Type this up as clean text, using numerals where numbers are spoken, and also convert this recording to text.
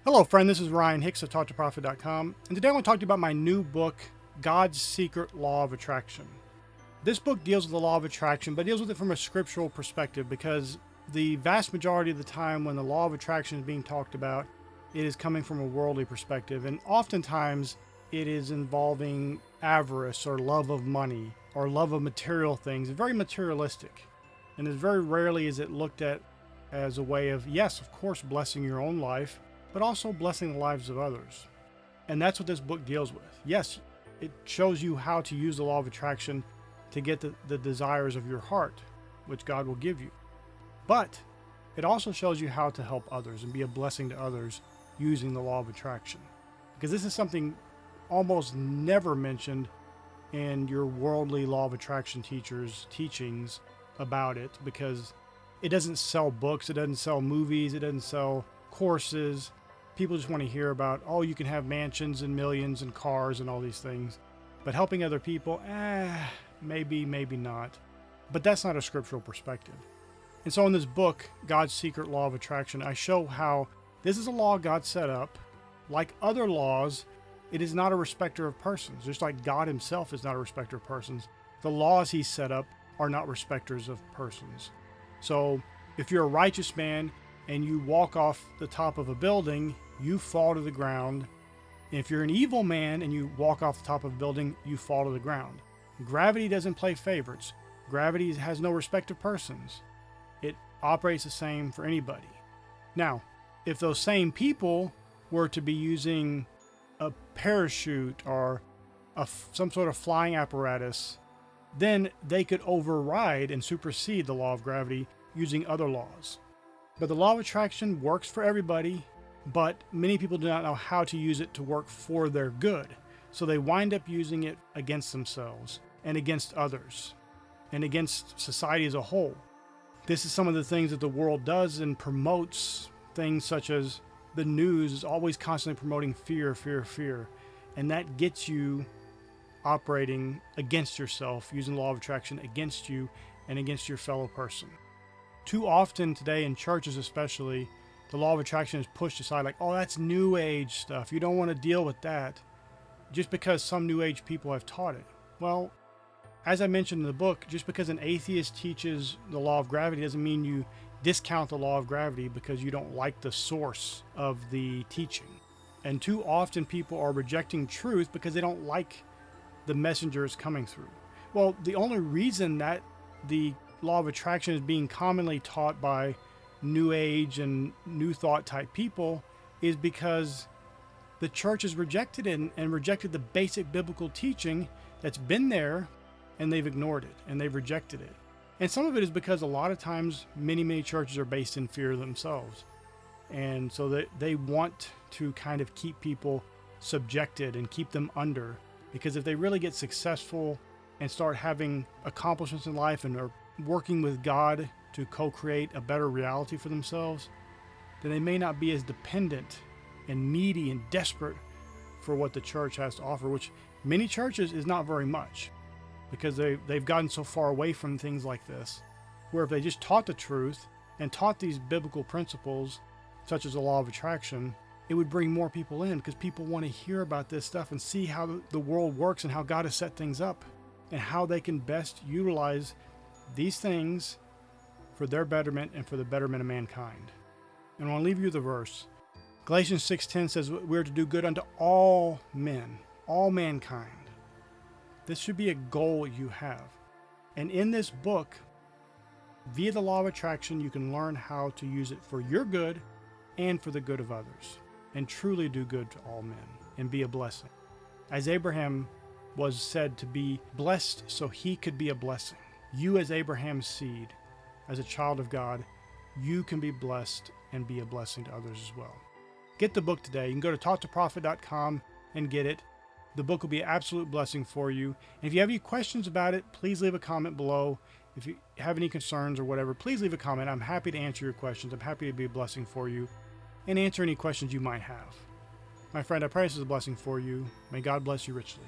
Hello, friend. This is Ryan Hicks of TalkToProfit.com, and today I want to talk to you about my new book, God's Secret Law of Attraction. This book deals with the law of attraction, but deals with it from a scriptural perspective because the vast majority of the time when the law of attraction is being talked about, it is coming from a worldly perspective, and oftentimes it is involving avarice or love of money or love of material things. It's very materialistic, and as very rarely is it looked at as a way of, yes, of course, blessing your own life, but also blessing the lives of others. And that's what this book deals with. Yes, it shows you how to use the law of attraction to get the desires of your heart, which God will give you. But it also shows you how to help others and be a blessing to others using the law of attraction. Because this is something almost never mentioned in your worldly law of attraction teachers' teachings about it, because it doesn't sell books, it doesn't sell movies, it doesn't sell courses. People just want to hear about, oh, you can have mansions and millions and cars and all these things. But helping other people, maybe, maybe not. But that's not a scriptural perspective. And so in this book, God's Secret Law of Attraction, I show how this is a law God set up. Like other laws, it is not a respecter of persons. Just like God himself is not a respecter of persons, the laws he set up are not respecters of persons. So if you're a righteous man and you walk off the top of a building, you fall to the ground. If you're an evil man and you walk off the top of a building, you fall to the ground. Gravity doesn't play favorites. Gravity has no respect of persons. It operates the same for anybody. Now, if those same people were to be using a parachute or some sort of flying apparatus, then they could override and supersede the law of gravity using other laws. But the law of attraction works for everybody, but many people do not know how to use it to work for their good. So they wind up using it against themselves and against others and against society as a whole. This is some of the things that the world does and promotes, things such as the news is always constantly promoting fear, fear, fear. And that gets you operating against yourself, using the law of attraction against you and against your fellow person. Too often today in churches especially, the law of attraction is pushed aside like, oh, that's new age stuff. You don't want to deal with that just because some new age people have taught it. Well, as I mentioned in the book, just because an atheist teaches the law of gravity doesn't mean you discount the law of gravity because you don't like the source of the teaching. And too often people are rejecting truth because they don't like the messengers coming through. Well, the only reason that the law of attraction is being commonly taught by new age and new thought type people is because the church has rejected it and rejected the basic biblical teaching that's been there, and they've ignored it and they've rejected it. And some of it is because a lot of times many churches are based in fear themselves, and so they want to kind of keep people subjected and keep them under, because if they really get successful and start having accomplishments in life and are working with God to co-create a better reality for themselves, then they may not be as dependent and needy and desperate for what the church has to offer, which many churches is not very much, because they've gotten so far away from things like this, where if they just taught the truth and taught these biblical principles, such as the law of attraction, it would bring more people in, because people want to hear about this stuff and see how the world works and how God has set things up and how they can best utilize these things for their betterment and for the betterment of mankind. And I want to leave you with a verse. Galatians 6:10 says we're to do good unto all men, all mankind. This should be a goal you have. And in this book, via the law of attraction, you can learn how to use it for your good and for the good of others, and truly do good to all men and be a blessing. As Abraham was said to be blessed so he could be a blessing. You, as Abraham's seed, as a child of God, you can be blessed and be a blessing to others as well. Get the book today. You can go to TalkToProfit.com and get it. The book will be an absolute blessing for you. And if you have any questions about it, please leave a comment below. If you have any concerns or whatever, please leave a comment. I'm happy to answer your questions. I'm happy to be a blessing for you and answer any questions you might have. My friend, I pray this is a blessing for you. May God bless you richly.